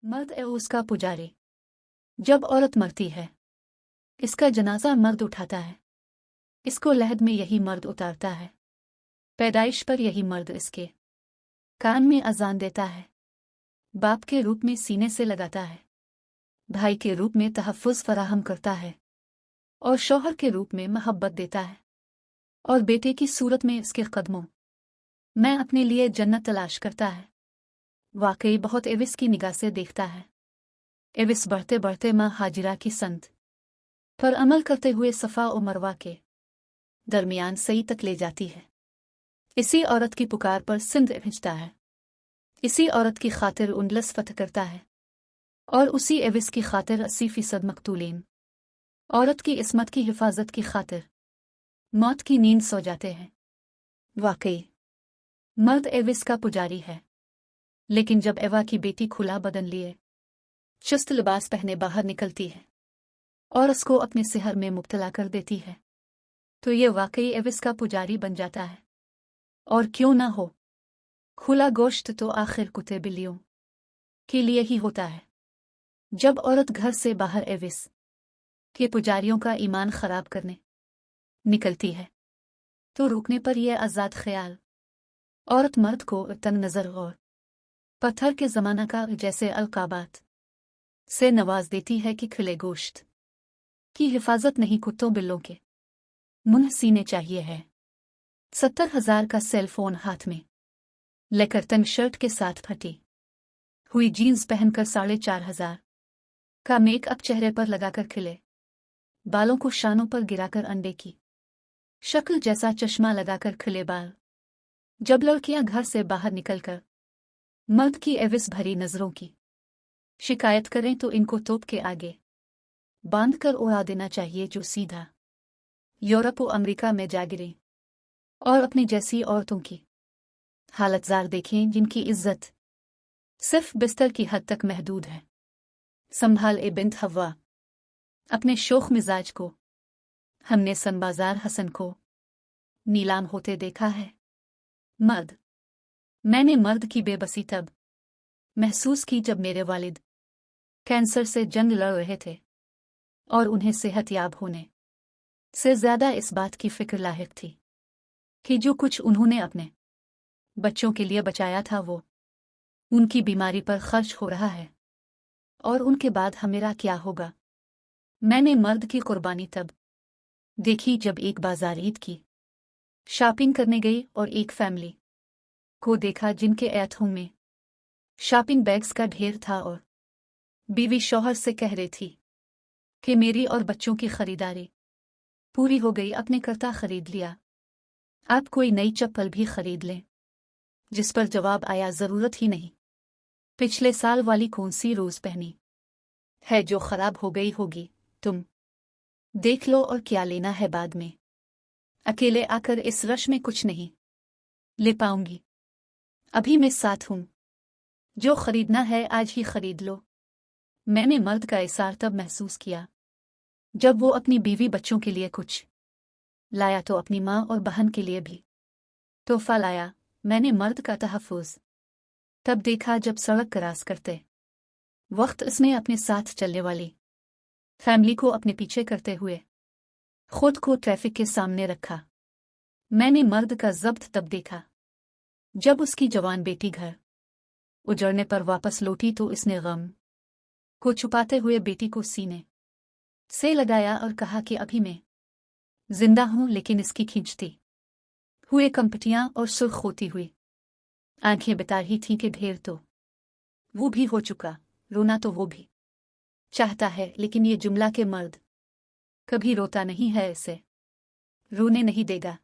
मर्द ए उसका पुजारी। जब औरत मरती है, इसका जनाजा मर्द उठाता है। इसको लहद में यही मर्द उतारता है। पैदाइश पर यही मर्द इसके कान में अजान देता है। बाप के रूप में सीने से लगाता है। भाई के रूप में तहफ़्फ़ुज़ फराहम करता है और शौहर के रूप में महब्बत देता है। और बेटे की सूरत में इसके कदमों मैं अपने लिए जन्नत तलाश करता है। वाकई बहुत एविस की निगाह से देखता है। एविस बढ़ते बढ़ते माँ हाजिरा की संत पर अमल करते हुए सफ़ा और मरवा के दरमियान सही तक ले जाती है। इसी औरत की पुकार पर सिंध भेजता है। इसी औरत की खातिर उंडलस फतह करता है और उसी एविस की खातिर 80% मकतूलीन औरत की इस्मत की हिफाजत की खातिर मौत की नींद सो जाते हैं। वाकई मर्द एविस का पुजारी है। लेकिन जब एवा की बेटी खुला बदन लिए चुस्त लिबास पहने बाहर निकलती है और उसको अपने सिहर में मुब्तला कर देती है, तो ये वाकई एविस का पुजारी बन जाता है। और क्यों ना हो, खुला गोश्त तो आखिर कुत्ते बिल्लियों के लिए ही होता है। जब औरत घर से बाहर एविस के पुजारियों का ईमान खराब करने निकलती है, तो रुकने पर यह आज़ाद ख्याल औरत मर्द को तंग नज़र और पत्थर के ज़माना का जैसे अलकाबात से नवाज देती है कि खुले गोश्त की हिफाजत नहीं, कुत्तों बिल्लों के मुंह सीने चाहिए है। 70,000 का सेल फोन हाथ में लेकर तंग शर्ट के साथ फटी हुई जीन्स पहनकर 4,500 का मेकअप चेहरे पर लगाकर खिले बालों को शानों पर गिराकर अंडे की शक्ल जैसा चश्मा लगाकर खिले बाल जब लड़कियां घर से बाहर निकलकर मर्द की एविस भरी नजरों की शिकायत करें तो इनको तोप के आगे बांधकर उड़ा देना चाहिए, जो सीधा यूरोप और अमेरिका में जा गिरे और अपनी जैसी औरतों की हालत जार देखें, जिनकी इज्जत सिर्फ बिस्तर की हद तक महदूद है। संभाल ए बिन्त हव्वा अपने शोख मिजाज को हमने सनबाजार हसन को नीलाम होते देखा है। मर्द मैंने मर्द की बेबसी तब महसूस की जब मेरे वालिद कैंसर से जंग लड़ रहे थे और उन्हें सेहतयाब होने से ज़्यादा इस बात की फिक्र लाहिक थी कि जो कुछ उन्होंने अपने बच्चों के लिए बचाया था वो उनकी बीमारी पर खर्च हो रहा है, और उनके बाद हमेरा क्या होगा। मैंने मर्द की कुर्बानी तब देखी जब एक बाजार ईद की शॉपिंग करने गई और एक फैमिली को देखा जिनके ऐठों में शॉपिंग बैग्स का ढेर था और बीवी शौहर से कह रही थी कि मेरी और बच्चों की खरीदारी पूरी हो गई, अपने करता खरीद लिया, आप कोई नई चप्पल भी खरीद लें। जिस पर जवाब आया, ज़रूरत ही नहीं, पिछले साल वाली कौन सी रोज़ पहनी है जो खराब हो गई होगी, तुम देख लो और क्या लेना है बाद में। अकेले आकर इस रश में कुछ नहीं ले पाऊंगी, अभी मैं साथ हूं, जो खरीदना है आज ही खरीद लो। मैंने मर्द का इसार तब महसूस किया जब वो अपनी बीवी बच्चों के लिए कुछ लाया तो अपनी माँ और बहन के लिए भी तोहफा लाया। मैंने मर्द का तहफ़्फ़ुज़ तब देखा जब सड़क क्रॉस करते वक्त इसने अपने साथ चलने वाली फैमिली को अपने पीछे करते हुए खुद को ट्रैफिक के सामने रखा। मैंने मर्द का ज़ब्त तब देखा जब उसकी जवान बेटी घर उजड़ने पर वापस लौटी तो इसने गम को छुपाते हुए बेटी को सीने से लगाया और कहा कि अभी मैं जिंदा हूं, लेकिन इसकी खींचती हुए कंपटियां और सुर्ख होती हुई आंखें बता रही थीं कि ढेर तो वो भी हो चुका, रोना तो वो भी चाहता है, लेकिन ये जुमला के मर्द कभी रोता नहीं है, इसे रोने नहीं देगा।